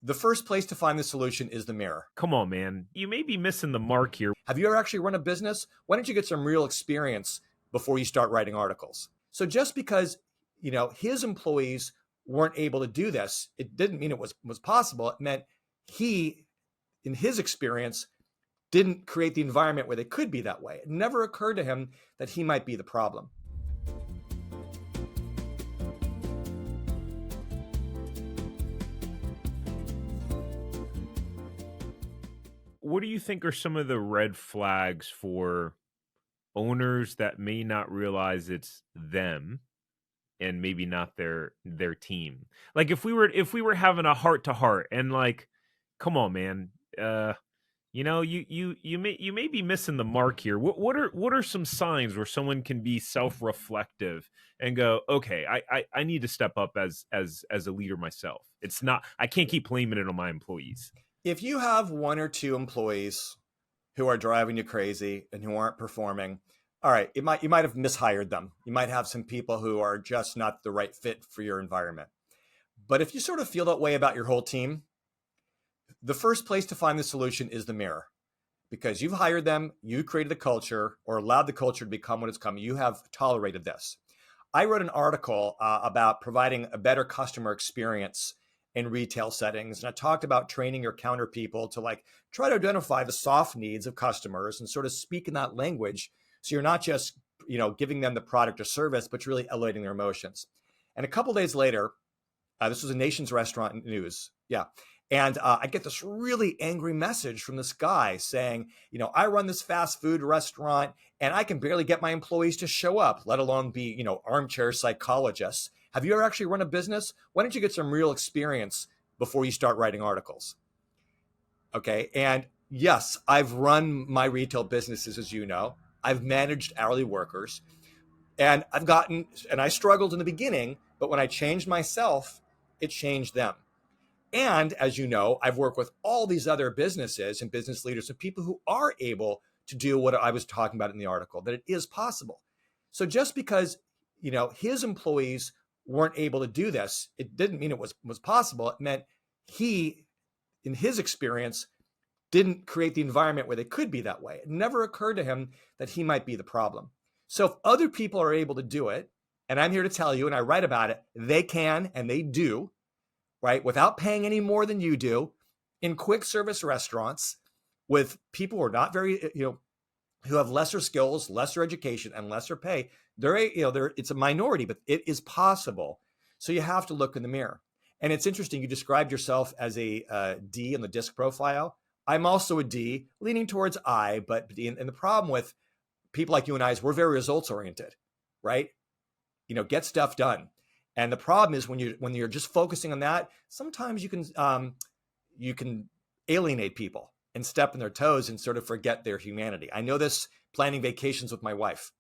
The first place to find the solution is the mirror. Come on, man. You may be missing the mark here. Have you ever actually run a business? Why don't you get some real experience before you start writing articles? So just because, his employees weren't able to do this, it didn't mean it was possible. It meant he, in his experience, didn't create the environment where they could be that way. It never occurred to him that he might be the problem. What do you think are some of the red flags for owners that may not realize it's them and maybe not their team? Like if we were having a heart to heart and like, come on, man, you may be missing the mark here. What are some signs where someone can be self-reflective and go, okay, I need to step up as a leader myself. I can't keep blaming it on my employees. If you have one or two employees who are driving you crazy and who aren't performing, all right, you might have mishired them. You might have some people who are just not the right fit for your environment. But if you sort of feel that way about your whole team, the first place to find the solution is the mirror, because you've hired them, you created the culture or allowed the culture to become what it's come. You have tolerated this. I wrote an article about providing a better customer experience in retail settings. And I talked about training your counter people to try to identify the soft needs of customers and sort of speak in that language. So you're not just, giving them the product or service, but you're really elevating their emotions. And a couple of days later, this was a Nation's Restaurant News. Yeah. And I get this really angry message from this guy saying, I run this fast food restaurant and I can barely get my employees to show up, let alone be, armchair psychologists. Have you ever actually run a business? Why don't you get some real experience before you start writing articles? Okay. And yes, I've run my retail businesses, as you know. I've managed hourly workers and I struggled in the beginning, but when I changed myself, it changed them. And as you know, I've worked with all these other businesses and business leaders and people who are able to do what I was talking about in the article, that it is possible. So just because, his employees weren't able to do this, it didn't mean it was possible. It meant he, in his experience, didn't create the environment where they could be that way. It never occurred to him that he might be the problem. So if other people are able to do it, and I'm here to tell you, and I write about it, they can and they do, right? Without paying any more than you do, in quick service restaurants with people who are not very, who have lesser skills, lesser education, and lesser pay. It's a minority, but it is possible. So you have to look in the mirror. And it's interesting, you described yourself as a D in the DISC profile. I'm also a D, leaning towards I, but and the problem with people like you and I is we're very results oriented, right? Get stuff done. And the problem is when you're just focusing on that, sometimes you can alienate people and step on their toes and sort of forget their humanity. I know this planning vacations with my wife.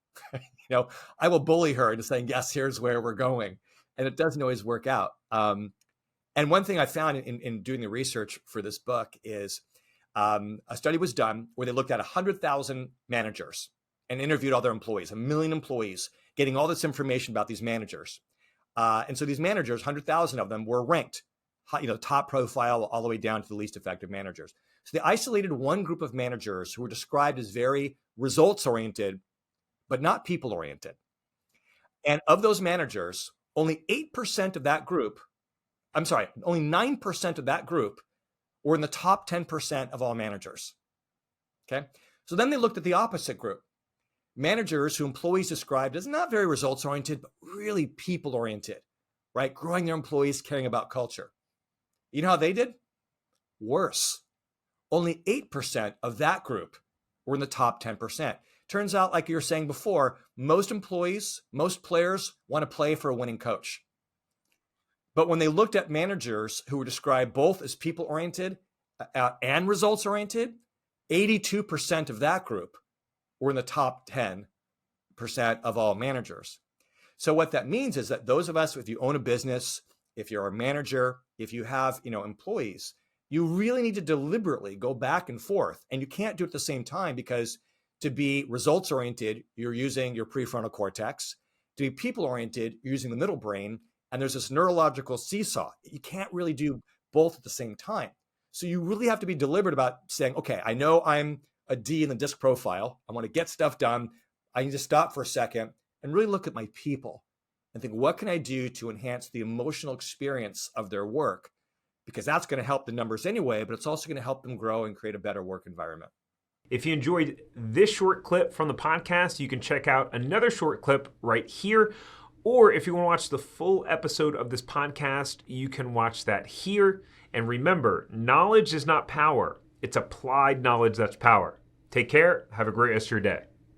I will bully her into saying, yes, here's where we're going. And it doesn't always work out. And one thing I found in doing the research for this book is a study was done where they looked at 100,000 managers and interviewed all their employees, 1 million employees, getting all this information about these managers. And so these managers, 100,000 of them, were ranked, top profile all the way down to the least effective managers. So they isolated one group of managers who were described as very results-oriented, but not people-oriented. And of those managers, only 8% of that group, only 9% of that group were in the top 10% of all managers. Okay. So then they looked at the opposite group. Managers who employees described as not very results-oriented, but really people-oriented, right? Growing their employees, caring about culture. You know how they did? Worse. Only 8% of that group were in the top 10%. Turns out, like you were saying before, most employees, most players want to play for a winning coach. But when they looked at managers who were described both as people-oriented and results-oriented, 82% of that group were in the top 10% of all managers. So what that means is that those of us, if you own a business, if you're a manager, if you have, employees, you really need to deliberately go back and forth. And you can't do it at the same time, because to be results oriented, you're using your prefrontal cortex. To be people oriented, you're using the middle brain. And there's this neurological seesaw. You can't really do both at the same time. So you really have to be deliberate about saying, okay, I know I'm a D in the disc profile. I want to get stuff done. I need to stop for a second and really look at my people and think, what can I do to enhance the emotional experience of their work? Because that's going to help the numbers anyway, but it's also going to help them grow and create a better work environment. If you enjoyed this short clip from the podcast, you can check out another short clip right here. Or if you want to watch the full episode of this podcast, you can watch that here. And remember, knowledge is not power. It's applied knowledge that's power. Take care. Have a great rest of your day.